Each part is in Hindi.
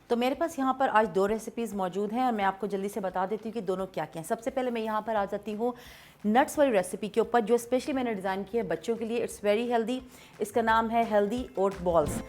तो मेरे पास यहाँ पर आज 2 रेसिपीज़ मौजूद हैं और मैं आपको जल्दी से बता देती हूँ कि दोनों क्या क्या हैं। सबसे पहले मैं यहाँ पर आ जाती हूँ नट्स वाली रेसिपी के ऊपर, जो स्पेशली मैंने डिज़ाइन की है बच्चों के लिए। It's very healthy. इसका नाम है हेल्दी ओट बॉल्स।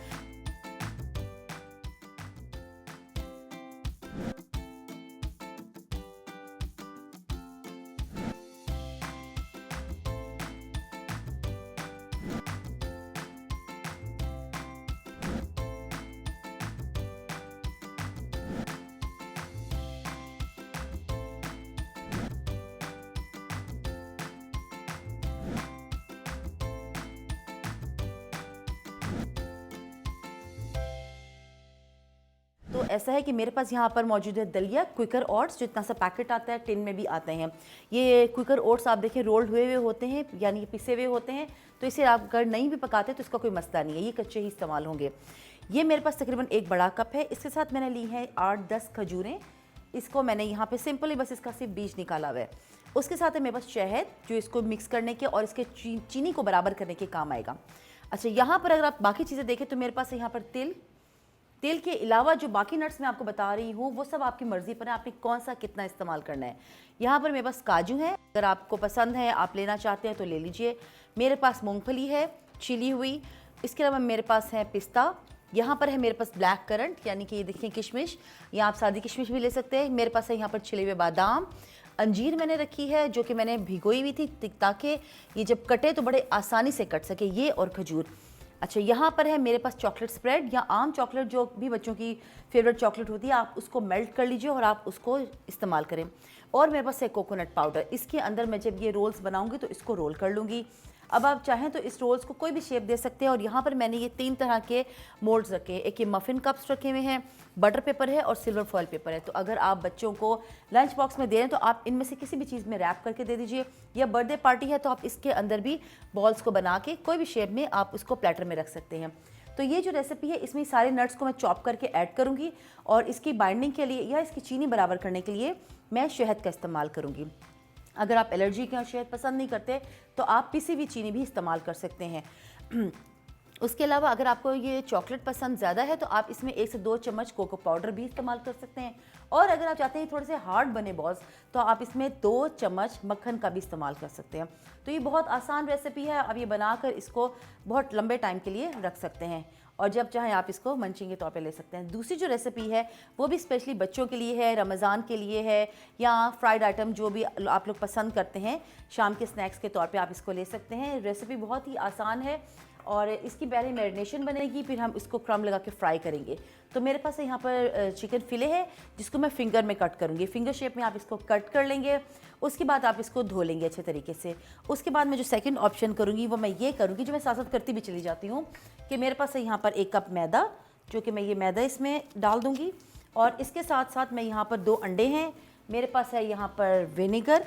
तो ऐसा है कि मेरे पास यहाँ पर मौजूद है दलिया क्विकर ओट्स, जो इतना सा पैकेट आता है, टिन में भी आते हैं। ये क्विकर ओट्स आप देखिए रोल्ड हुए होते हैं, यानी पिसे हुए होते हैं। तो इसे आप अगर नहीं भी पकाते तो इसका कोई मसला नहीं है, ये कच्चे ही इस्तेमाल होंगे। ये मेरे पास तकरीबन एक बड़ा कप है। इसके साथ मैंने ली है 8-10 खजूरें। इसको मैंने यहाँ पे सिंपली बस इसका सिर्फ बीज निकाला हुआ है। उसके साथ है मेरे पास शहद, जो इसको मिक्स करने के और इसके चीनी को बराबर करने के काम आएगा। अच्छा, यहाँ पर अगर आप बाकी चीज़ें देखें तो मेरे पास यहाँ पर तेल के अलावा जो बाकी नट्स मैं आपको बता रही हूँ वो सब आपकी मर्ज़ी पर है, आपने कौन सा कितना इस्तेमाल करना है। यहाँ पर मेरे पास काजू है, अगर आपको पसंद है, आप लेना चाहते हैं तो ले लीजिए। मेरे पास मूंगफली है छिली हुई। इसके अलावा मेरे पास है पिस्ता। यहाँ पर है मेरे पास ब्लैक करंट, यानी कि ये देखिए किशमिश, या आप सादी किशमिश भी ले सकते हैं। मेरे पास है यहाँ पर छिले हुए बादाम। अंजीर मैंने रखी है, जो कि मैंने भिगोई हुई थी ताकि ये जब कटे तो बड़े आसानी से कट सके, ये और खजूर। अच्छा, यहाँ पर है मेरे पास चॉकलेट स्प्रेड, या आम चॉकलेट जो भी बच्चों की फेवरेट चॉकलेट होती है, आप उसको मेल्ट कर लीजिए और आप उसको इस्तेमाल करें। और मेरे पास है कोकोनट पाउडर। इसके अंदर मैं जब ये रोल्स बनाऊंगी तो इसको रोल कर लूँगी। अब आप चाहें तो इस रोल्स को कोई भी शेप दे सकते हैं। और यहाँ पर मैंने ये 3 तरह के मोल्ड्स रखे हैं। एक ये मफ़िन कप्स रखे हुए हैं, बटर पेपर है और सिल्वर फॉयल पेपर है। तो अगर आप बच्चों को लंच बॉक्स में दे रहे हैं तो आप इनमें से किसी भी चीज़ में रैप करके दे दीजिए, या बर्थडे पार्टी है तो आप इसके अंदर भी बॉल्स को बना के कोई भी शेप में आप उसको प्लेटर में रख सकते हैं। तो ये जो रेसिपी है, इसमें सारे नट्स को मैं चॉप करके ऐड करूँगी और इसकी बाइंडिंग के लिए या इसकी चीनी बराबर करने के लिए मैं शहद का इस्तेमाल करूँगी। अगर आप एलर्जी के शहद पसंद नहीं करते तो आप पिसी हुई चीनी भी इस्तेमाल कर सकते हैं। उसके अलावा अगर आपको ये चॉकलेट पसंद ज़्यादा है तो आप इसमें 1 से 2 चम्मच कोको पाउडर भी इस्तेमाल कर सकते हैं। और अगर आप चाहते हैं थोड़े से हार्ड बने बॉल्स तो आप इसमें 2 चम्मच मक्खन का भी इस्तेमाल कर सकते हैं। तो ये बहुत आसान रेसिपी है, आप ये बनाकर इसको बहुत लंबे टाइम के लिए रख सकते हैं और जब चाहें आप इसको मंचिंग के तौर पे ले सकते हैं। दूसरी जो रेसिपी है वो भी स्पेशली बच्चों के लिए है, रमज़ान के लिए है, या फ्राइड आइटम जो भी आप लोग पसंद करते हैं शाम के स्नैक्स के तौर पे आप इसको ले सकते हैं। रेसिपी बहुत ही आसान है और इसकी पहले मैरिनेशन बनेगी, फिर हम इसको क्रम लगा के फ्राई करेंगे। तो मेरे पास यहाँ पर चिकन फिले है, जिसको मैं फिंगर में कट करूँगी। फिंगर शेप में आप इसको कट कर लेंगे। उसके बाद आप इसको धो लेंगे अच्छे तरीके से। उसके बाद मैं जो सेकंड ऑप्शन करूँगी वो मैं ये करूँगी, जो मैं साथ साथ करती भी चली जाती हूँ, कि मेरे पास है यहाँ पर 1 कप मैदा, जो कि मैं ये मैदा इसमें डाल दूँगी। और इसके साथ साथ मैं यहाँ पर 2 अंडे हैं। मेरे पास है यहाँ पर विनेगर,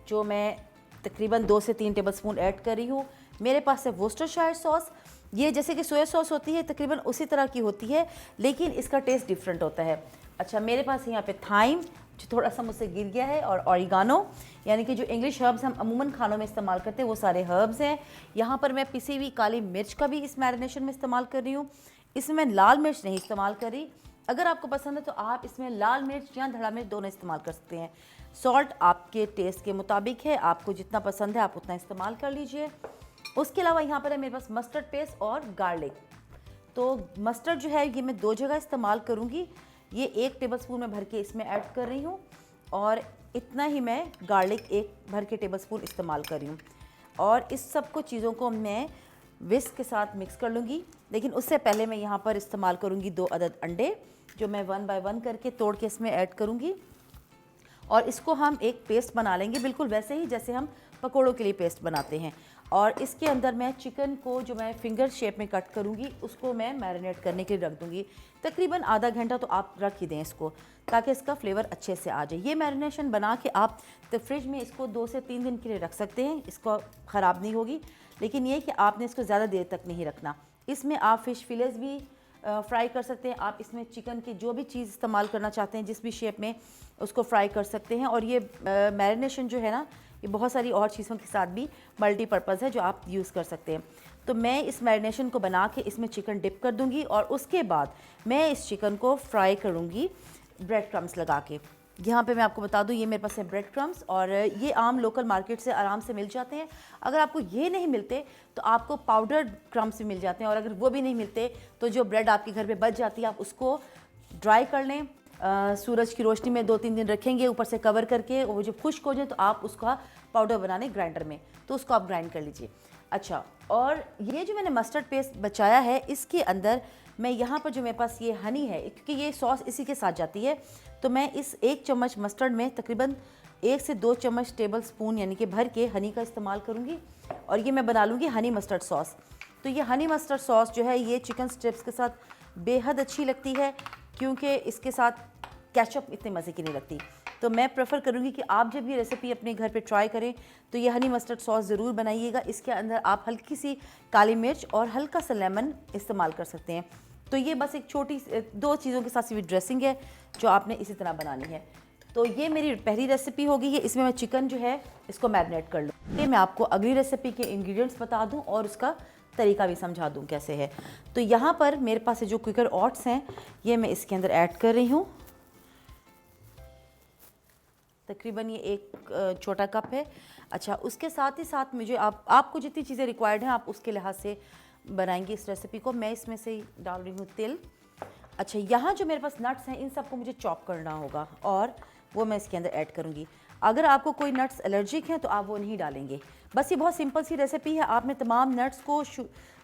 जो मैं तकरीबन 2 से 3 टेबलस्पून ऐड कर रही हूँ। मेरे पास है वोस्टरशायर सॉस। ये जैसे कि सोया सॉस होती है तकरीबन उसी तरह की होती है, लेकिन इसका टेस्ट डिफरेंट होता है। अच्छा, मेरे पास यहाँ पे थाइम, जो थोड़ा सा मुझसे गिर गया है, और ऑरिगानो, यानी कि जो इंग्लिश हर्ब्स हम अमूमन खानों में इस्तेमाल करते हैं वो सारे हर्ब्स हैं। यहाँ पर मैं पिसी हुई काली मिर्च का भी इस मैरिनेशन में इस्तेमाल कर रही हूँ। इसमें मैं लाल मिर्च नहीं इस्तेमाल कर रही। अगर आपको पसंद है तो आप इसमें लाल मिर्च या धड़ा मिर्च दोनों इस्तेमाल कर सकते हैं। सॉल्ट आपके टेस्ट के मुताबिक है, आपको जितना पसंद है आप उतना इस्तेमाल कर लीजिए। उसके अलावा यहाँ पर है मेरे पास मस्टर्ड पेस्ट और गार्लिक। तो मस्टर्ड जो है ये मैं 2 जगह इस्तेमाल करूँगी। ये 1 टेबलस्पून में भर के इसमें ऐड कर रही हूँ और इतना ही मैं गार्लिक 1 भर के टेबलस्पून इस्तेमाल कर रही हूँ। और इस सब को चीज़ों को मैं विस्क के साथ मिक्स कर लूँगी। लेकिन उससे पहले मैं यहाँ पर इस्तेमाल करूँगी 2 अदद अंडे, जो मैं 1 बाय 1 करके तोड़ के इसमें ऐड करूँगी। और इसको हम एक पेस्ट बना लेंगे, बिल्कुल वैसे ही जैसे हम पकोड़ों के लिए पेस्ट बनाते हैं। और इसके अंदर मैं चिकन को, जो मैं फिंगर शेप में कट करूँगी, उसको मैं मैरिनेट करने के लिए रख दूँगी। तकरीबन आधा घंटा तो आप रख ही दें इसको, ताकि इसका फ्लेवर अच्छे से आ जाए। ये मैरिनेशन बना के आप तो फ्रिज में इसको 2 से 3 दिन के लिए रख सकते हैं, इसको ख़राब नहीं होगी। लेकिन ये कि आपने इसको ज़्यादा देर तक नहीं रखना। इसमें आप फ़िश फिलेस भी फ्राई कर सकते हैं। आप इसमें चिकन की जो भी चीज़ इस्तेमाल करना चाहते हैं, जिस भी शेप में, उसको फ्राई कर सकते हैं। और ये मैरिनेशन जो है ना, ये बहुत सारी और चीज़ों के साथ भी मल्टीपर्पज़ है जो आप यूज़ कर सकते हैं। तो मैं इस मैरिनेशन को बना के इसमें चिकन डिप कर दूंगी और उसके बाद मैं इस चिकन को फ्राई करूंगी ब्रेड क्रम्स लगा के। यहाँ पे मैं आपको बता दूँ, ये मेरे पास है ब्रेड क्रम्स और ये आम लोकल मार्केट से आराम से मिल जाते हैं। अगर आपको ये नहीं मिलते तो आपको पाउडर्ड क्रम्स भी मिल जाते हैं, और अगर वो भी नहीं मिलते तो जो ब्रेड आपके घर पे बच जाती है आप उसको ड्राई कर लें, सूरज की रोशनी में 2-3 दिन रखेंगे ऊपर से कवर करके, वो जब खुश्क हो जाए तो आप उसका पाउडर बनाने ग्राइंडर में, तो उसको आप ग्राइंड कर लीजिए। अच्छा, और ये जो मैंने मस्टर्ड पेस्ट बचाया है इसके अंदर मैं यहाँ पर जो मेरे पास ये हनी है, क्योंकि ये सॉस इसी के साथ जाती है, तो मैं इस 1 चम्मच मस्टर्ड में तकरीबन 1 से 2 चम्मच टेबल स्पून यानी कि भर के हनी का इस्तेमाल करूँगी और ये मैं बना लूँगी हनी मस्टर्ड सॉस। तो ये हनी मस्टर्ड सॉस जो है ये चिकन स्ट्रिप्स के साथ बेहद अच्छी लगती है, क्योंकि इसके साथ केचप इतने मज़े की नहीं लगती। तो मैं प्रेफर करूँगी कि आप जब ये रेसिपी अपने घर पे ट्राई करें तो ये हनी मस्टर्ड सॉस ज़रूर बनाइएगा। इसके अंदर आप हल्की सी काली मिर्च और हल्का सा लेमन इस्तेमाल कर सकते हैं। तो ये बस एक छोटी 2 चीज़ों के साथ सिर्फ ड्रेसिंग है जो आपने इसी तरह बनानी है। तो ये मेरी पहली रेसिपी होगी, ये इसमें मैं चिकन जो है इसको मैरिनेट कर लूँ। ये मैं आपको अगली रेसिपी के इंग्रेडिएंट्स बता दूँ और उसका तरीका भी समझा दूँ कैसे है। तो यहाँ पर मेरे पास जो क्विकर ऑट्स हैं ये मैं इसके अंदर ऐड कर रही हूँ। तकरीबन ये 1 छोटा कप है। अच्छा, उसके साथ ही साथ मुझे आपको जितनी चीज़ें रिक्वायर्ड हैं आप उसके लिहाज से बनाएंगे इस रेसिपी को। मैं इसमें से डाल रही हूँ तिल। अच्छा, यहाँ जो मेरे पास नट्स हैं इन सबको मुझे चॉप करना होगा और वो मैं इसके अंदर ऐड करूँगी। अगर आपको कोई नट्स एलर्जिक हैं तो आप वो नहीं डालेंगे। बस ये बहुत सिंपल सी रेसिपी है। आपने तमाम नट्स को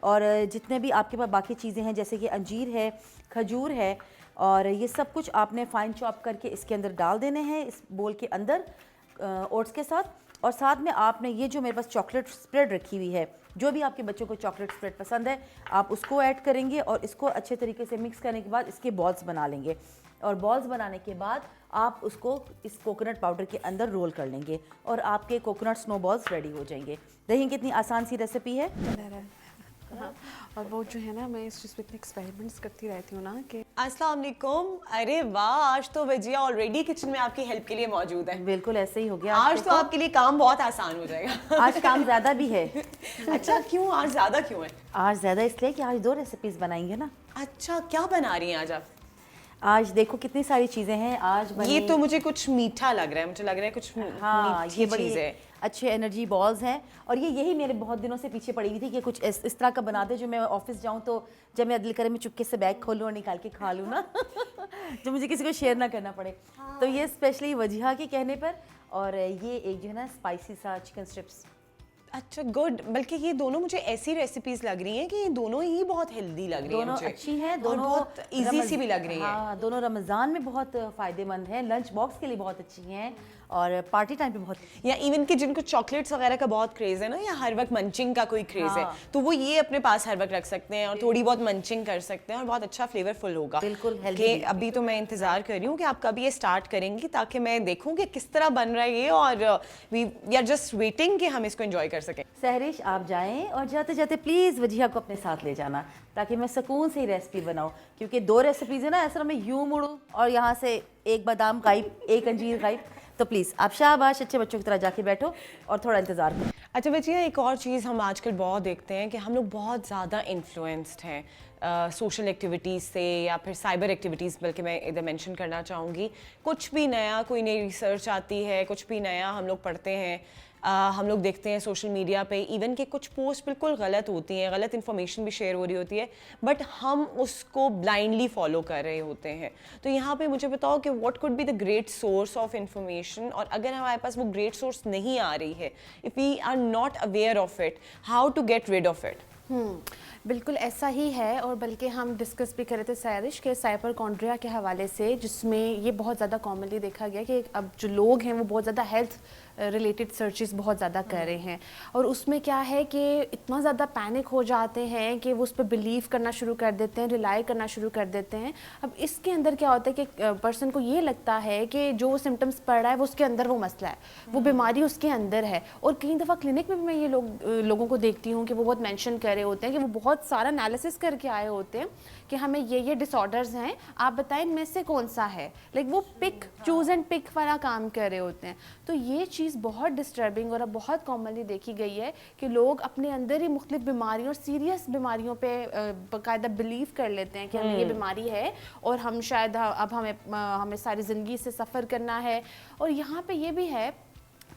और जितने भी आपके पास बाकी चीज़ें हैं जैसे कि अंजीर है, खजूर है, और ये सब कुछ आपने फाइन चॉप करके इसके अंदर डाल देने हैं इस बोल के अंदर ओट्स के साथ। और साथ में आपने ये जो मेरे पास चॉकलेट स्प्रेड रखी हुई है, जो भी आपके बच्चों को चॉकलेट स्प्रेड पसंद है आप उसको ऐड करेंगे और इसको अच्छे तरीके से मिक्स करने के बाद इसके बॉल्स बना लेंगे। और बॉल्स बनाने के बाद आप उसको इस कोकोनट पाउडर के अंदर रोल कर लेंगे और आपके कोकोनट स्नो बॉल्स रेडी हो जाएंगे। देखिए कितनी आसान सी रेसिपी है। हाँ, और वो जो है ना, मैं इस चीज़ पे इतने एक्सपेरिमेंट्स करती रहती हूँ ना कि अस्सलाम वालेकुम। अरे वाह, आज तो भजिया ऑलरेडी किचन में आपकी हेल्प के लिए मौजूद है। बिल्कुल ऐसे ही हो गया। आज तो आपके लिए काम बहुत आसान हो जाएगा। आज काम ज़्यादा भी है। अच्छा, क्यों आज ज़्यादा क्यों है? आज ज़्यादा इसलिए कि आज 2 रेसिपीज़ बनाएंगे ना। अच्छा, क्या बना रही हैं आज आप? आज देखो कितनी सारी चीज़ें हैं। आज ये तो मुझे कुछ मीठा लग रहा है, मुझे लग रहा है कुछ मीठी चीज़ है। अच्छे एनर्जी बॉल्स हैं और ये यही मेरे बहुत दिनों से पीछे पड़ी हुई थी कि कुछ इस तरह का बना दे जो मैं ऑफिस जाऊं तो जब मैं दिल करे मैं चुपके से बैग खोलूं और निकाल के खा लूं ना। जो मुझे किसी को शेयर ना करना पड़े। तो ये स्पेशली वजिहा के कहने पर, और ये एक जो है ना स्पाइसी सा चिकन स्ट्रिप्स। अच्छा, गुड। बल्कि ये दोनों मुझे ऐसी रेसिपीज लग रही हैं कि ये दोनों ही बहुत हेल्दी लग रही हैं, दोनों मुझे अच्छी हैं, दोनों बहुत इजी सी भी लग रही हैं। हाँ, दोनों रमज़ान में बहुत फ़ायदेमंद हैं, लंच बॉक्स के लिए बहुत अच्छी हैं और पार्टी टाइम पे बहुत, या इवन कि जिनको चॉकलेट्स वगैरह का बहुत क्रेज है ना, या हर वक्त मंचिंग का कोई क्रेज है, तो वो ये अपने पास हर वक्त रख सकते हैं और थोड़ी बहुत मंचिंग कर सकते हैं और बहुत अच्छा फ्लेवरफुल होगा। बिल्कुल हेल्दी। अभी तो मैं इंतजार कर रही हूँ कि आप कब ये स्टार्ट करेंगी ताकि मैं देखूँ कि किस तरह बन रहा है ये, और वी आर जस्ट वेटिंग कि हम इसको एंजॉय कर सकें। सहरिश, आप जाएं और जाते जाते प्लीज़ वजिहा को अपने साथ ले जाना ताकि मैं सुकून से ही रेसिपी बनाऊं, क्योंकि 2 रेसिपीज़ है ना, ऐसा मैं यूं मुड़ूं और यहाँ से एक बादाम गायब, एक अंजीर गायब। तो प्लीज़ आप शाबाश अच्छे बच्चों की तरह जाके बैठो और थोड़ा इंतज़ार करो। अच्छा बच्चियाँ, एक और चीज़ हम आजकल बहुत देखते हैं कि हम लोग बहुत ज़्यादा इन्फ्लुएंस्ड हैं सोशल एक्टिविटीज़ से या फिर साइबर एक्टिविटीज़, बल्कि मैं इधर मेंशन करना चाहूँगी। कुछ भी नया, कोई नई रिसर्च आती है, कुछ भी नया हम लोग पढ़ते हैं, हम लोग देखते हैं सोशल मीडिया पे इवन कि कुछ पोस्ट बिल्कुल गलत होती हैं, गलत इन्फॉर्मेशन भी शेयर हो रही होती है, बट हम उसको ब्लाइंडली फॉलो कर रहे होते हैं। तो यहाँ पे मुझे बताओ कि what could be the great source of information, और अगर हमारे पास वो ग्रेट सोर्स नहीं आ रही है, if we are not aware of it, how to get rid of it? बिल्कुल ऐसा ही है। और बल्कि हम डिस्कस भी कर रहे थे सायरिश के साइपरकॉन्ड्रिया के हवाले से, जिसमें ये बहुत ज़्यादा कॉमनली देखा गया कि अब जो लोग हैं वो बहुत ज़्यादा हेल्थ रिलेटेड सर्चेस बहुत ज़्यादा कर रहे हैं, और उसमें क्या है कि इतना ज़्यादा पैनिक हो जाते हैं कि वो उस पर बिलीव करना शुरू कर देते हैं, रिलाई करना शुरू कर देते हैं। अब इसके अंदर क्या होता है कि पर्सन को ये लगता है कि जो वो सिम्टम्स पड़ रहा है वो उसके अंदर वो मसला है, वो बीमारी उसके अंदर है। और कई दफ़ा क्लिनिक में भी मैं ये लोगों को देखती हूँ कि वो बहुत मेंशन कर रहे होते हैं कि वो बहुत सारा एनालिसिस करके आए होते हैं कि हमें ये डिसऑर्डर्स हैं, आप बताएं इनमें से कौन सा है। लाइक वो पिक, चूज़ एंड पिक वाला काम कर रहे होते हैं। तो ये चीज़ चीज़ बहुत डिस्टर्बिंग और अब बहुत कॉमनली देखी गई है कि लोग अपने अंदर ही मुख्तलिफ बीमारियों और सीरियस बीमारियों पे बाकायदा बिलीव कर लेते हैं कि हमें ये बीमारी है और हम शायद अब हमें सारी ज़िंदगी से सफ़र करना है। और यहाँ पे ये भी है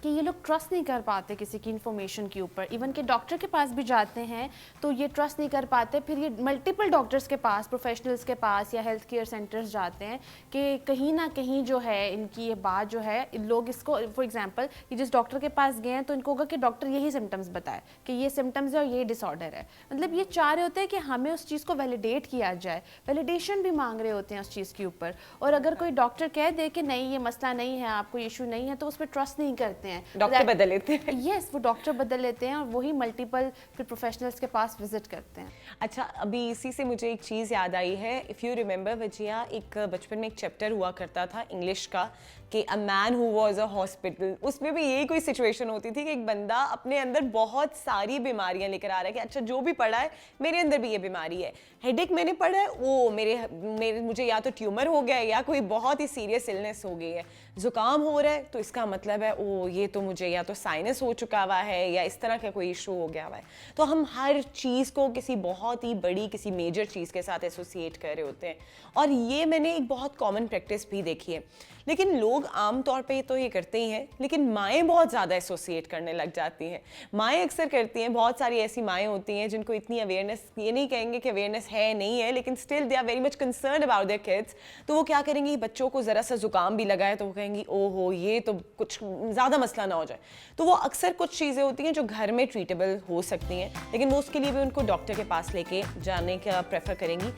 कि ये लोग ट्रस्ट नहीं कर पाते किसी की इन्फॉर्मेशन के ऊपर, इवन के डॉक्टर के पास भी जाते हैं तो ये ट्रस्ट नहीं कर पाते, फिर ये मल्टीपल डॉक्टर्स के पास, प्रोफेशनल्स के पास या हेल्थ केयर सेंटर्स जाते हैं कि कहीं ना कहीं जो है इनकी ये बात जो है, लोग इसको फॉर एग्जांपल ये जिस डॉक्टर के पास गए हैं तो इनको होगा कि डॉक्टर यही सिम्टम्स बताए कि ये सिम्टम्स है और ये डिसऑर्डर है, मतलब ये चाह रहे होते हैं कि हमें उस चीज़ को वैलिडेट किया जाए, वैलिडेशन भी मांग रहे होते हैं उस चीज़ के ऊपर। और अगर कोई डॉक्टर कह दे कि नहीं ये मसला नहीं है, आपको इशू नहीं है, तो उस पर ट्रस्ट नहीं करते हैं, डॉक्टर बदल लेते हैं। यस, वो डॉक्टर बदल लेते हैं और वही मल्टीपल फिर प्रोफेशनल्स के पास विजिट करते हैं। अच्छा, अभी इसी से मुझे एक चीज़ याद आई है। इफ़ यू रिमेंबर विजया, एक बचपन में एक चैप्टर हुआ करता था इंग्लिश का कि a man who was a hospital, उसमें भी यही कोई सिचुएशन होती थी कि एक बंदा अपने अंदर बहुत सारी बीमारियां लेकर आ रहा है कि अच्छा जो भी पढ़ा है मेरे अंदर भी ये बीमारी है, हेडेक मैंने पढ़ा है वो मेरे मुझे या तो ट्यूमर हो गया है या कोई बहुत ही सीरियस इलनेस हो गई है, जुकाम हो रहा है तो इसका मतलब है ओ ये तो मुझे या तो साइनस हो चुका हुआ है या इस तरह का कोई इशू हो गया हुआ है। तो हम हर चीज़ को किसी बहुत ही बड़ी किसी मेजर चीज़ के साथ एसोसिएट कर रहे होते हैं और ये मैंने एक बहुत कॉमन प्रैक्टिस भी देखी है। लेकिन लोग आम तौर पे तो ये करते ही हैं, लेकिन माएँ बहुत ज़्यादा एसोसिएट करने लग जाती हैं। माएँ अक्सर करती हैं, बहुत सारी ऐसी माएँ होती हैं जिनको इतनी अवेयरनेस, ये नहीं कहेंगे कि अवेयरनेस है नहीं है, लेकिन still they are very much concern about their kids. तो वो क्या करेंगी, बच्चों को ज़रा सा जुकाम भी लगाए तो वो कहेंगी ओहो ये तो कुछ ज़्यादा मसला ना हो जाए। तो वो अक्सर कुछ चीज़ें होती हैं जो घर में ट्रीटेबल हो सकती हैं, लेकिन वो उसके लिए भी उनको डॉक्टर के पास लेके जाने का प्रेफर करेंगी।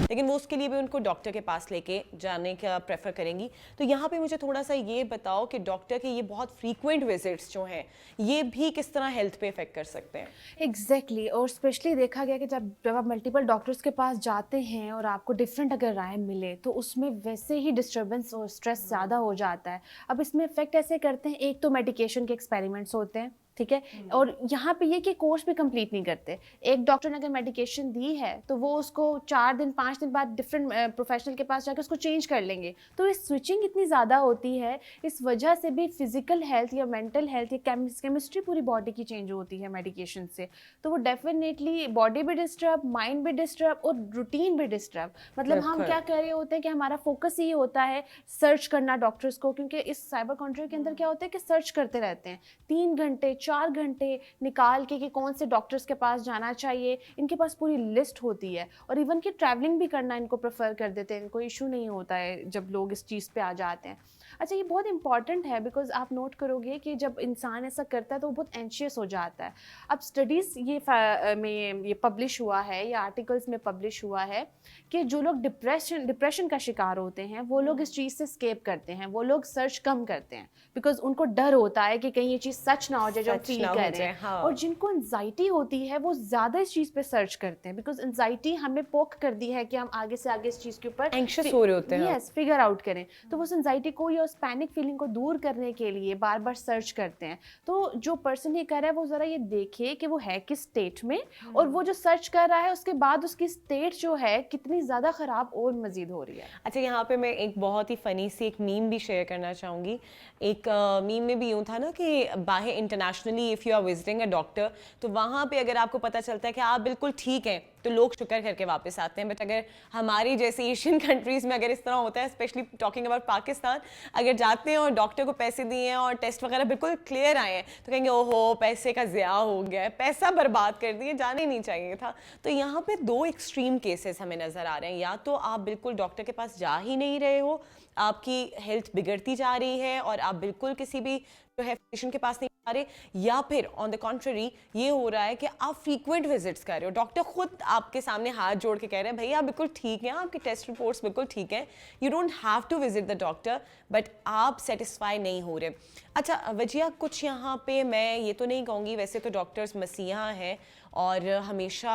लेकिन वो उसके लिए भी उनको डॉक्टर के पास लेके जाने का प्रेफर करेंगी। तो यहाँ पे मुझे थोड़ा सा ये बताओ कि डॉक्टर के ये बहुत फ्रीक्वेंट विजिट्स जो हैं ये भी किस तरह हेल्थ पे इफेक्ट कर सकते हैं? एग्जैक्टली और स्पेशली देखा गया कि जब आप मल्टीपल डॉक्टर्स के पास जाते हैं और आपको डिफरेंट अगर राय मिले तो उसमें वैसे ही डिस्टर्बेंस और स्ट्रेस ज़्यादा हो जाता है। अब इसमें इफेक्ट ऐसे करते हैं, एक तो मेडिकेशन के एक्सपेरिमेंट्स होते हैं, ठीक है, और यहाँ पे ये कि कोर्स भी कंप्लीट नहीं करते। एक डॉक्टर ने अगर मेडिकेशन दी है तो वो उसको 4 दिन 5 दिन बाद डिफरेंट प्रोफेशनल के पास जाकर उसको चेंज कर लेंगे। तो इस स्विचिंग इतनी ज़्यादा होती है, इस वजह से भी फिजिकल हेल्थ या मेंटल हेल्थ या केमिस्ट्री पूरी बॉडी की चेंज होती है मेडिकेशन से। तो वो डेफिनेटली बॉडी भी डिस्टर्ब, माइंड भी डिस्टर्ब और रूटीन भी डिस्टर्ब। मतलब हम क्या कर रहे होते हैं कि हमारा फोकस ही होता है सर्च करना डॉक्टर्स को, क्योंकि इस साइबर कॉन्ट्री के अंदर क्या होता है कि सर्च करते रहते हैं 3 घंटे 4 घंटे निकाल के कि कौन से डॉक्टर्स के पास जाना चाहिए। इनके पास पूरी लिस्ट होती है और इवन कि ट्रैवलिंग भी करना इनको प्रेफर कर देते हैं, इनको इशू नहीं होता है जब लोग इस चीज़ पे आ जाते हैं। अच्छा, ये बहुत इंपॉर्टेंट है बिकॉज आप नोट करोगे कि जब इंसान ऐसा करता है तो वो बहुत एंशियस हो जाता है। अब स्टडीज़ ये पब्लिश हुआ है या आर्टिकल्स में पब्लिश हुआ है कि जो लोग डिप्रेशन का शिकार होते हैं वो लोग इस चीज़ से स्केप करते हैं, वो लोग सर्च कम करते हैं बिकॉज उनको डर होता है कि कहीं ये चीज़ सच ना हो जाए जो फील कर रहे हैं। हाँ। और जिनको एंजाइटी होती है वो ज़्यादा इस चीज़ पे सर्च करते हैं बिकॉज एंजाइटी हमें पोक कर दी है कि हम आगे से आगे इस चीज़ के ऊपर एंग्शियस हो रहे होते हैं। यस, फिगर आउट करें। तो वो एंजाइटी को या उस पैनिक फीलिंग को दूर करने के लिए बार बार सर्च करते हैं। तो जो पर्सन ये कर रहा है वो ज़रा ये देखे कि वो है किस स्टेट में और वो जो सर्च कर रहा है उसके बाद उसकी स्टेट जो है कितनी ज़्यादा ख़राब और मज़ीद हो रही है। अच्छा, यहाँ पे मैं एक बहुत ही फ़नी सी एक मीम भी शेयर करना चाहूँगी। एक मीम में भी यूँ था ना कि बाहे international internationally if you are visiting a doctor, तो वहाँ पे अगर आपको पता चलता है कि आप बिल्कुल ठीक हैं तो लोग शुक्र करके वापस आते हैं। बट अगर हमारी जैसे एशियन कंट्रीज़ में अगर इस तरह होता है, स्पेशली टॉकिंग अबाउट पाकिस्तान, अगर जाते हैं और डॉक्टर को पैसे दिए हैं और टेस्ट वगैरह बिल्कुल क्लियर आए हैं तो कहेंगे ओहो पैसे का ज़िया हो गया है, पैसा बर्बाद कर दिए, जाने नहीं चाहिए था। तो यहाँ पे दो एक्सट्रीम केसेस हमें नज़र आ रहे हैं, या तो आप बिल्कुल डॉक्टर के पास जा ही नहीं रहे हो, आपकी हेल्थ बिगड़ती जा रही है और आप बिल्कुल किसी भी जो है फिजिशियन के पास नहीं जा रहे, या फिर ऑन द कॉन्ट्ररी ये हो रहा है कि आप फ्रीक्वेंट विजिट्स कर रहे हो, डॉक्टर खुद आपके सामने हाथ जोड़ के कह रहे हैं भैया आप बिल्कुल ठीक हैं, आपके टेस्ट रिपोर्ट्स बिल्कुल ठीक हैं, you don't have to visit the doctor, but आप सेटिस्फाई नहीं हो रहे। अच्छा वजिया, कुछ यहाँ पे मैं ये तो नहीं कहूँगी, वैसे तो डॉक्टर्स मसीहा हैं और हमेशा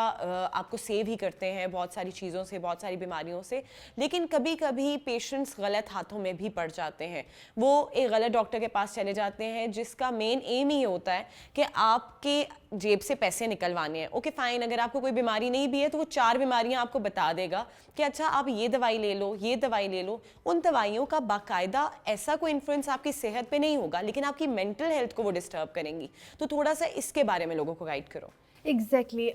आपको सेव ही करते हैं बहुत सारी चीज़ों से, बहुत सारी बीमारियों से, लेकिन कभी कभी पेशेंट्स गलत हाथों में भी पड़ जाते हैं। वो एक गलत डॉक्टर के पास चले जाते हैं जिसका मेन एम ही होता है कि आपके जेब से पैसे निकलवाने हैं। ओके फाइन, अगर आपको कोई बीमारी नहीं भी है तो वो 4 बीमारियां आपको बता देगा कि अच्छा आप ये दवाई ले लो, ये दवाई ले लो। उन दवाइयों का बाकायदा ऐसा कोई इन्फ्लुएंस आपकी सेहत पे नहीं होगा, लेकिन आपकी मेंटल हेल्थ को वो डिस्टर्ब करेंगी। तो थोड़ा सा इसके बारे में लोगों को गाइड करो। एग्जैक्टली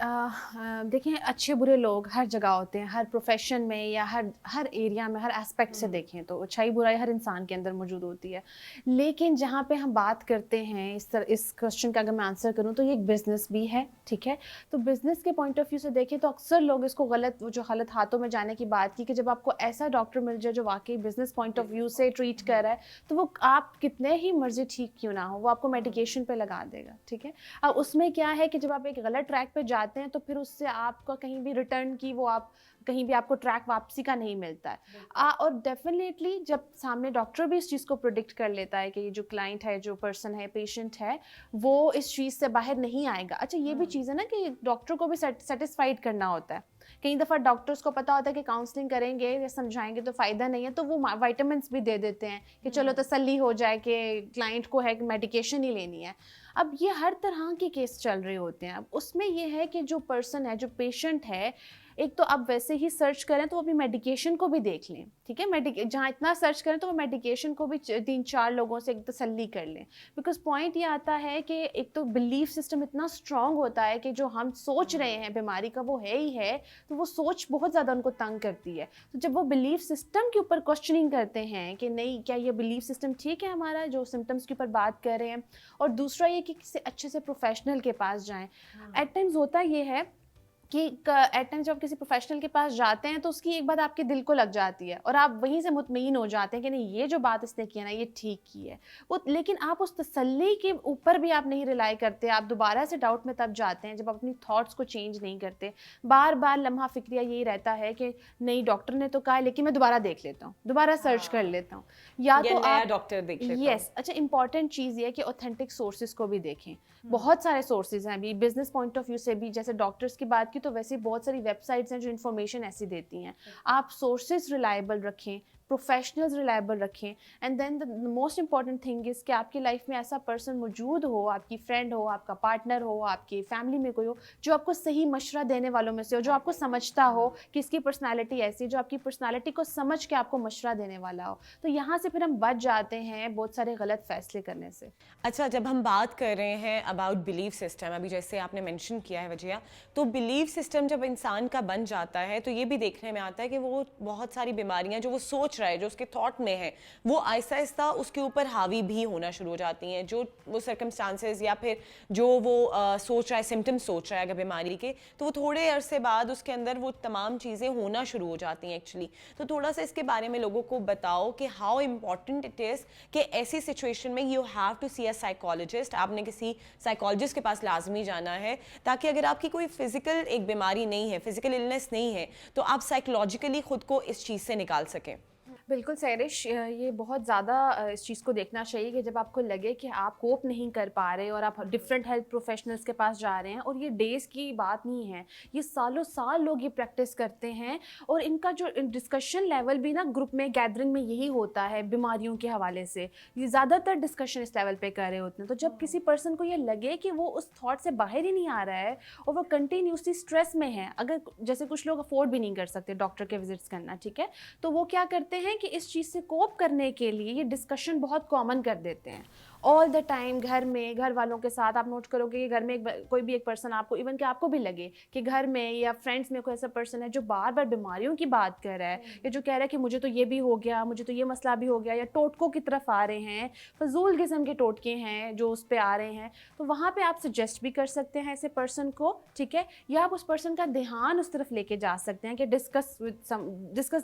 देखें, अच्छे बुरे लोग हर जगह होते हैं, हर प्रोफेशन में या हर एरिया में, हर एस्पेक्ट से देखें तो अच्छाई बुराई हर इंसान के अंदर मौजूद होती है। लेकिन जहाँ पे हम बात करते हैं इस क्वेश्चन का अगर मैं आंसर करूँ तो ये एक बिज़नेस भी है, ठीक है। तो बिज़नेस के पॉइंट ऑफ व्यू से देखें तो अक्सर लोग इसको गलत हाथों में जाने की बात की कि जब आपको ऐसा डॉक्टर मिल जाए जो वाकई बिज़नेस पॉइंट ऑफ व्यू से ट्रीट कर रहा है तो वो आप कितने ही मर्जी ठीक क्यों ना हो वो आपको मेडिकेशन पे लगा देगा, ठीक है। अब उसमें क्या है कि जब आप एक गलत ट्रैक पे जाते हैं तो फिर उससे आपका कहीं भी रिटर्न की वो आप कहीं भी आपको ट्रैक वापसी का नहीं मिलता है। और डेफिनेटली जब सामने डॉक्टर भी इस चीज़ को प्रिडिक्ट कर लेता है कि ये जो क्लाइंट है, जो पर्सन है, पेशेंट है, वो इस चीज़ से बाहर नहीं आएगा। अच्छा ये भी चीज़ है ना कि डॉक्टर को भी सेटिस्फाइड करना होता है। कई दफ़ा डॉक्टर्स को पता होता है कि काउंसलिंग करेंगे या समझाएंगे तो फ़ायदा नहीं है, तो वो विटामिन्स भी दे देते हैं कि चलो तसल्ली हो जाए कि क्लाइंट को है कि मेडिकेशन ही लेनी है। अब ये हर तरह के केस चल रहे होते हैं। अब उसमें ये है कि जो पर्सन है, जो पेशेंट है, एक तो आप वैसे ही सर्च करें तो अभी मेडिकेशन को भी देख लें, ठीक है। जहाँ इतना सर्च करें तो वो मेडिकेशन को भी 3-4 लोगों से एक तसल्ली कर लें। बिकॉज पॉइंट ये आता है कि एक तो बिलीफ सिस्टम इतना स्ट्रांग होता है कि जो हम सोच रहे हैं बीमारी का वो है ही है, तो वो सोच बहुत ज़्यादा उनको तंग करती है। तो जब वो बिलीफ सिस्टम के ऊपर क्वेश्चनिंग करते हैं कि नहीं क्या ये बिलीफ सिस्टम ठीक है हमारा जो सिम्टम्स के ऊपर बात कर रहे हैं, और दूसरा ये कि किसी अच्छे से प्रोफेशनल के पास जाएं। एट टाइम्स होता ये है कि एट टाइम्स जब आप किसी प्रोफेशनल के पास जाते हैं तो उसकी एक बात आपके दिल को लग जाती है और आप वहीं से मुतमईन हो जाते हैं कि नहीं ये जो बात इसने की है ना ये ठीक की है वो। लेकिन आप उस तसल्ली के ऊपर भी आप नहीं रिलाई करते, आप दोबारा से डाउट में तब जाते हैं जब आप अपनी थॉट्स को चेंज नहीं करते। बार बार लम्हा फिक्रिया यही रहता है कि नहीं डॉक्टर ने तो कहा है लेकिन मैं दोबारा देख लेता हूँ, दोबारा सर्च कर लेता हूँ, या तो आप डॉक्टर देख लेता हूँ। यस, अच्छा इंपॉर्टेंट चीज़ ये है कि ऑथेंटिक सोर्सेज को भी देखें। बहुत सारे सोर्सेज हैं अभी बिजनेस पॉइंट ऑफ व्यू से भी, जैसे डॉक्टर्स की बात की तो वैसे बहुत सारी वेबसाइट्स हैं जो इन्फॉर्मेशन ऐसी देती हैं। आप सोर्सेज रिलायबल रखें, प्रोफेशनल्स रिलायबल रखें, and then the most important thing is कि आपकी लाइफ में ऐसा पर्सन मौजूद हो, आपकी फ्रेंड हो, आपका पार्टनर हो, आपकी फैमिली में कोई हो जो आपको सही मशवरा देने वालों में से हो, जो आपको समझता हो कि इसकी पर्सनालिटी ऐसी, जो आपकी पर्सनालिटी को समझ के आपको मशवरा देने वाला हो। तो यहाँ से फिर हम बच जाते हैं बहुत सारे गलत फैसले करने से। अच्छा, जब हम बात कर रहे हैं अबाउट बिलीफ सिस्टम, अभी जैसे आपने मेंशन किया है वजिया, तो बिलीफ सिस्टम जब इंसान का बन जाता है तो ये भी देखने में आता है कि वो बहुत सारी बीमारियां जो वो सोच रहा है, जो उसके थॉट में है, वो आहिस्ता आहिस्ता उसके ऊपर हावी भी होना शुरू हो जाती हैं। जो वो सर्कमस्टांसेस या फिर जो वो सोच रहा है, सिम्टम्स सोच रहा है अगर बीमारी के, तो वो थोड़े अरसे बाद उसके अंदर वो तमाम चीज़ें होना शुरू हो जाती हैं एक्चुअली। तो थोड़ा सा इसके बारे में लोगों को बताओ कि हाउ इम्पॉर्टेंट इट इज़ कि ऐसी सिचुएशन में you have to see a psychologist, आपने किसी साइकोलॉजिस्ट के पास लाजमी जाना है, ताकि अगर आपकी कोई फिजिकल एक बीमारी नहीं है, फिजिकल इलनेस नहीं है, तो आप साइकोलॉजिकली खुद को इस चीज़ से निकाल सकें। बिल्कुल सैरिश, ये बहुत ज़्यादा इस चीज़ को देखना चाहिए कि जब आपको लगे कि आप कोप नहीं कर पा रहे और आप डिफरेंट हेल्थ प्रोफेशनल्स के पास जा रहे हैं, और ये डेज़ की बात नहीं है, ये सालों साल लोग ये प्रैक्टिस करते हैं, और इनका जो डिस्कशन लेवल भी ना ग्रुप में गैदरिंग में यही होता है बीमारियों के हवाले से, ये ज़्यादातर डिस्कशन इस लेवल पे कर रहे होते हैं। तो जब किसी पर्सन को ये लगे कि वो उस थॉट से बाहर ही नहीं आ रहा है और वो कंटिन्यूसली स्ट्रेस में है, अगर जैसे कुछ लोग अफोर्ड भी नहीं कर सकते डॉक्टर के विजिट्स करना, ठीक है, तो वो क्या करते हैं कि इस चीज़ से कोप करने के लिए ये डिस्कशन बहुत कॉमन कर देते हैं, ऑल द टाइम घर में घर वालों के साथ आप नोट करोगे कि घर में कोई भी एक पर्सन आपको, इवन कि आपको भी लगे कि घर में या फ्रेंड्स में कोई ऐसा पर्सन है जो बार बार बीमारियों की बात कर रहा है या जो कह रहा है कि मुझे तो ये भी हो गया, मुझे तो ये मसला भी हो गया, या टोटकों की तरफ आ रहे हैं, फजूल किस्म के टोटके हैं जो उस पर आ रहे हैं, तो वहाँ पे आप सजेस्ट भी कर सकते हैं ऐसे पर्सन को, ठीक है, या आप उस पर्सन का ध्यान उस तरफ लेके जा सकते हैं कि discuss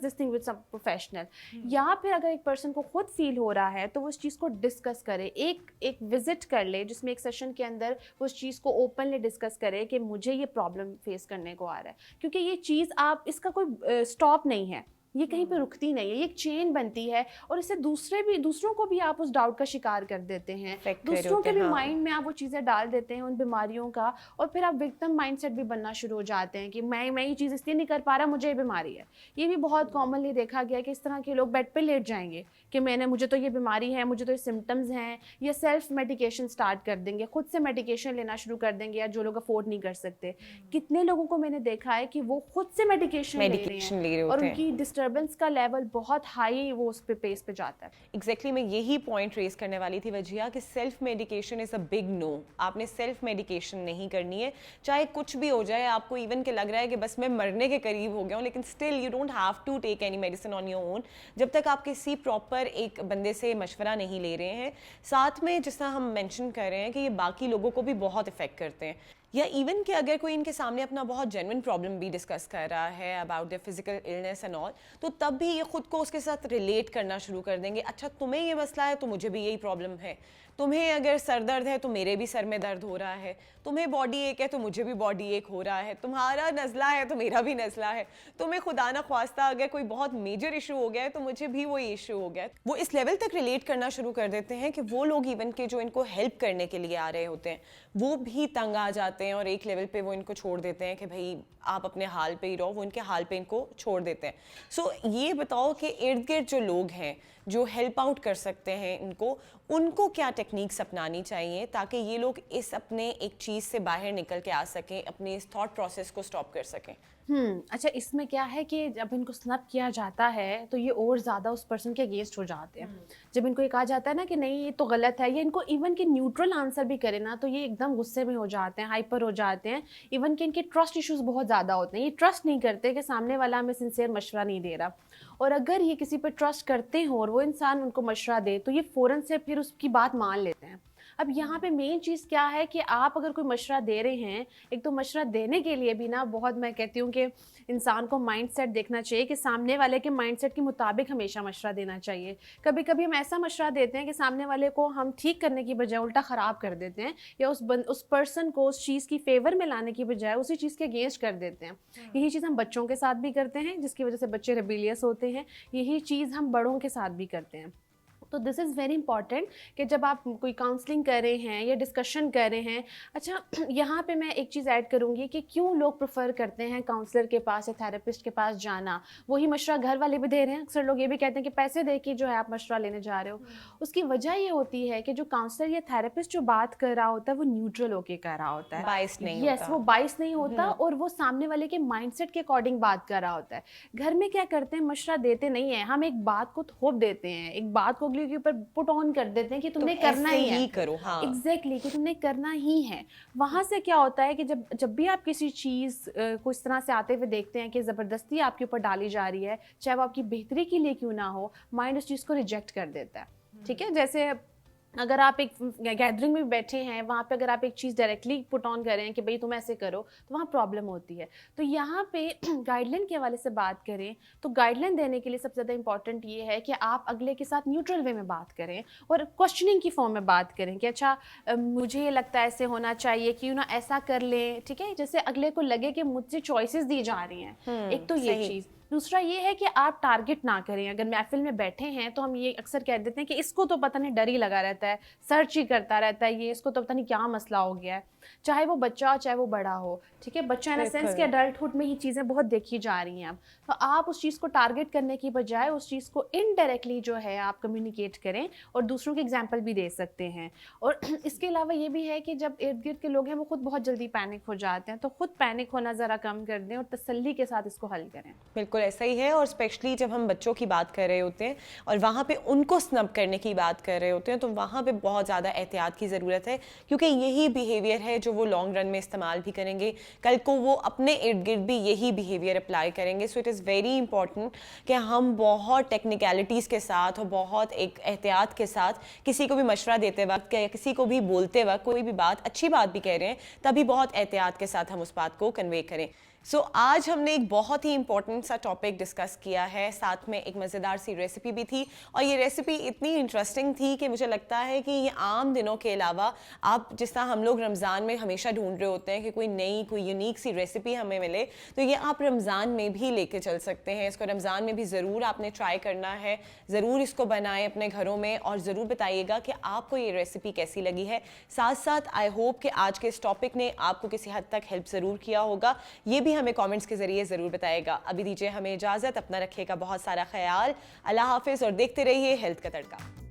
this thing with some professional, या फिर अगर एक पर्सन को खुद फील हो रहा है तो वो उस चीज़ को डिस्कस करे, एक विजिट कर ले जिसमें एक सेशन के अंदर वो उस चीज़ को ओपनली डिस्कस करे कि मुझे ये प्रॉब्लम फेस करने को आ रहा है, क्योंकि ये चीज़ आप इसका कोई स्टॉप नहीं है, ये कहीं पे रुकती नहीं है, ये एक चेन बनती है और इससे दूसरों को भी आप उस डाउट का शिकार कर देते हैं, दूसरों के भी माइंड में आप वो चीज़ें डाल देते हैं उन बीमारियों का, और फिर आप विक्टिम माइंडसेट भी बनना शुरू हो जाते हैं कि मैं ये चीज़ इसलिए नहीं कर पा रहा, मुझे ये बीमारी है। ये भी बहुत कॉमनली देखा गया है कि इस तरह के लोग बेड पे लेट जाएंगे कि मुझे तो ये बीमारी है, मुझे तो ये सिम्टम्स हैं, या सेल्फ मेडिकेशन स्टार्ट कर देंगे, खुद से मेडिकेशन लेना शुरू कर देंगे, या जो लोग अफोर्ड नहीं कर सकते। कितने लोगों को मैंने देखा है कि वो खुद से मेडिकेशन ले रहे हैं और उनकी डिस्टर्बेंस का लेवल बहुत हाई वो उस पे पेस पे जाता है। एग्जैक्टली मैं यही पॉइंट रेस करने वाली थी वजिया कि self medication is a big no. आपने सेल्फ मेडिकेशन नहीं करनी है, चाहे कुछ भी हो जाए, आपको इवन के लग रहा है कि बस मैं मरने के करीब हो गया हूँ, लेकिन still you don't have to take any medicine on your own जब तक आप किसी प्रॉपर एक बंदे से मशवरा नहीं ले रहे हैं। साथ में जिस तरह हम मेंशन कर रहे हैं कि ये बाकी लोगों को भी बहुत इफेक्ट करते हैं, या इवन कि अगर कोई इनके सामने अपना बहुत जेन्युइन प्रॉब्लम भी डिस्कस कर रहा है about the physical illness and all, तो तब भी ये खुद को उसके साथ रिलेट करना शुरू कर देंगे। अच्छा तुम्हें ये मसला है तो मुझे भी यही प्रॉब्लम है, तुम्हें अगर सर दर्द है तो मेरे भी सर में दर्द हो रहा है, तुम्हें बॉडी एक है तो मुझे भी बॉडी एक हो रहा है, तुम्हारा नज़ला है तो मेरा भी नज़ला है, तुम्हें खुदा ना ख्वास्ता अगर कोई बहुत मेजर इशू हो गया है तो मुझे भी वही इशू हो गया है। वो इस लेवल तक रिलेट करना शुरू कर देते हैं कि वो लोग इवन के जो इनको हेल्प करने के लिए आ रहे होते हैं वो भी तंग आ जाते हैं और एक लेवल पे वो इनको छोड़ देते हैं कि भाई आप अपने हाल पे ही रहो, वो इनके हाल पे इनको छोड़ देते हैं। सो ये बताओ कि इर्द गिर्द जो लोग हैं जो हेल्प आउट कर सकते हैं उनको क्या टेक्निक्स अपनानी चाहिए ताकि ये लोग इस अपने एक चीज़ से बाहर निकल के आ सकें, अपने इस थॉट प्रोसेस को स्टॉप कर सकें? अच्छा, इसमें क्या है कि जब इनको स्नप किया जाता है तो ये और ज़्यादा उस पर्सन के अगेंस्ट हो जाते हैं। जब इनको ये कहा जाता है ना कि नहीं ये तो गलत है, या इनको इवन कि न्यूट्रल आंसर भी करे ना तो ये एकदम गुस्से में हो जाते हैं, हाइपर हो जाते हैं, इवन कि इनके ट्रस्ट इश्यूज बहुत ज़्यादा होते हैं। ये ट्रस्ट नहीं करते कि सामने वाला हमें सिंसियर मशवरा नहीं दे रहा, और अगर ये किसी पर ट्रस्ट करते हो और वो इंसान उनको मशवरा दे तो ये फ़ौरन से फिर उसकी बात मान लेते हैं। अब यहाँ पे मेन चीज़ क्या है कि आप अगर कोई मशवरा दे रहे हैं, एक तो मशवरा देने के लिए भी ना बहुत, मैं कहती हूँ कि इंसान को माइंडसेट देखना चाहिए कि सामने वाले के माइंडसेट के मुताबिक हमेशा मशवरा देना चाहिए। कभी कभी हम ऐसा मशवरा देते हैं कि सामने वाले को हम ठीक करने की बजाय उल्टा ख़राब कर देते हैं, या उस पर्सन को उस चीज़ की फेवर में लाने की बजाय उसी चीज़ के अगेंस्ट कर देते हैं। यही चीज़ हम बच्चों के साथ भी करते हैं जिसकी वजह से बच्चे रेबिलियस होते हैं, यही चीज़ हम बड़ों के साथ भी करते हैं। तो दिस इज़ वेरी इंपॉर्टेंट कि जब आप कोई काउंसलिंग कर रहे हैं या डिस्कशन कर रहे हैं। अच्छा, यहाँ पे मैं एक चीज़ ऐड करूँगी कि क्यों लोग प्रेफर करते हैं काउंसलर के पास या थेरेपिस्ट के पास जाना। वही मशवरा घर वाले भी दे रहे हैं, अक्सर लोग ये भी कहते हैं कि पैसे दे के जो है आप मशवरा लेने जा रहे हो। उसकी वजह ये होती है कि जो काउंसलर या थेरेपिस्ट जो बात कर रहा होता है वो न्यूट्रल होके कर रहा होता है, बाइस नहीं यस होता। वो बाइस नहीं होता, और वो सामने वाले के माइंडसेट के अकॉर्डिंग बात कर रहा होता है। घर में क्या करते हैं, मशवरा देते नहीं है, हम एक बात को थोप देते हैं, एक बात को अगले के ऊपर पुट ऑन कर देते हैं कि तुमने करना ही है, करो। हाँ, एग्जैक्टली कि तुमने करना ही है। वहां से क्या होता है कि जब भी आप किसी चीज को इस तरह से आते हुए देखते हैं कि जबरदस्ती आपके ऊपर डाली जा रही है, चाहे वो आपकी बेहतरी के लिए क्यों ना हो, माइंड उस चीज को रिजेक्ट कर देता है। ठीक है, जैसे अगर आप एक गैदरिंग में बैठे हैं, वहाँ पे अगर आप एक चीज़ डायरेक्टली पुट ऑन करें कि भाई तुम ऐसे करो, तो वहाँ प्रॉब्लम होती है। तो यहाँ पे गाइडलाइन के हवाले से बात करें तो गाइडलाइन देने के लिए सबसे ज़्यादा इंपॉर्टेंट ये है कि आप अगले के साथ न्यूट्रल वे में बात करें और क्वेश्चनिंग की फॉर्म में बात करें कि अच्छा मुझे ये लगता है ऐसे होना चाहिए, क्यों ना ऐसा कर लें। ठीक है, जैसे अगले को लगे कि मुझसे चॉइसेस दी जा रही हैं। एक तो ये चीज़। दूसरा ये है कि आप टारगेट ना करें। अगर महफिल में बैठे हैं तो हम ये अक्सर कह देते हैं कि इसको तो पता नहीं डर ही लगा रहता है, सर्च ही करता रहता है, ये इसको तो पता नहीं क्या मसला हो गया है, चाहे वो बच्चा हो चाहे वो बड़ा हो। ठीक है, बच्चा इन सेंस कि अडल्टहुड में ही चीज़ें बहुत देखी जा रही हैं अब। तो आप उस चीज़ को टारगेट करने की बजाय उस चीज़ को इनडायरेक्टली जो है आप कम्युनिकेट करें और दूसरों के एग्जाम्पल भी दे सकते हैं। और इसके अलावा ये भी है कि जब इर्द गिर्द के लोग हैं वो खुद बहुत जल्दी पैनिक हो जाते हैं, तो खुद पैनिक होना ज़रा कम कर दें और तसल्ली के साथ इसको हल करें। बिल्कुल ऐसा ही है, और स्पेशली जब हम बच्चों की बात कर रहे होते हैं और वहाँ पे उनको स्नब करने की बात कर रहे होते हैं, तो वहाँ पे बहुत ज़्यादा एहतियात की ज़रूरत है, क्योंकि यही बिहेवियर है जो वो लॉन्ग रन में इस्तेमाल भी करेंगे, कल को वो अपने इर्द गिर्द भी यही बिहेवियर अप्लाई करेंगे। So it is very important कि हम बहुत टेक्निकलिटीज़ के साथ और बहुत एक एहतियात के साथ किसी को भी मशवरा देते वक्त या किसी को भी बोलते वक्त कोई भी बात, अच्छी बात भी कह रहे हैं, तभी बहुत एहतियात के साथ हम उस बात को कन्वे करें। सो आज हमने एक बहुत ही इंपॉर्टेंट सा टॉपिक डिस्कस किया है, साथ में एक मज़ेदार सी रेसिपी भी थी, और ये रेसिपी इतनी इंटरेस्टिंग थी कि मुझे लगता है कि ये आम दिनों के अलावा आप जिस तरह हम लोग रमज़ान में हमेशा ढूंढ रहे होते हैं कि कोई नई, कोई यूनिक सी रेसिपी हमें मिले, तो ये आप रमज़ान में भी लेके चल सकते हैं। इसको रमज़ान में भी ज़रूर आपने ट्राई करना है, ज़रूर इसको बनाएं अपने घरों में और ज़रूर बताइएगा कि आपको ये रेसिपी कैसी लगी है। साथ साथ आई होप कि आज के इस टॉपिक ने आपको किसी हद तक हेल्प ज़रूर किया होगा, ये भी हमें कमेंट्स के जरिए ज़रूर बताएगा। अभी दीजिए हमें इजाज़त, अपना रखिएगा बहुत सारा ख्याल, अल्लाह हाफिज़ और देखते रहिए हेल्थ का तड़का।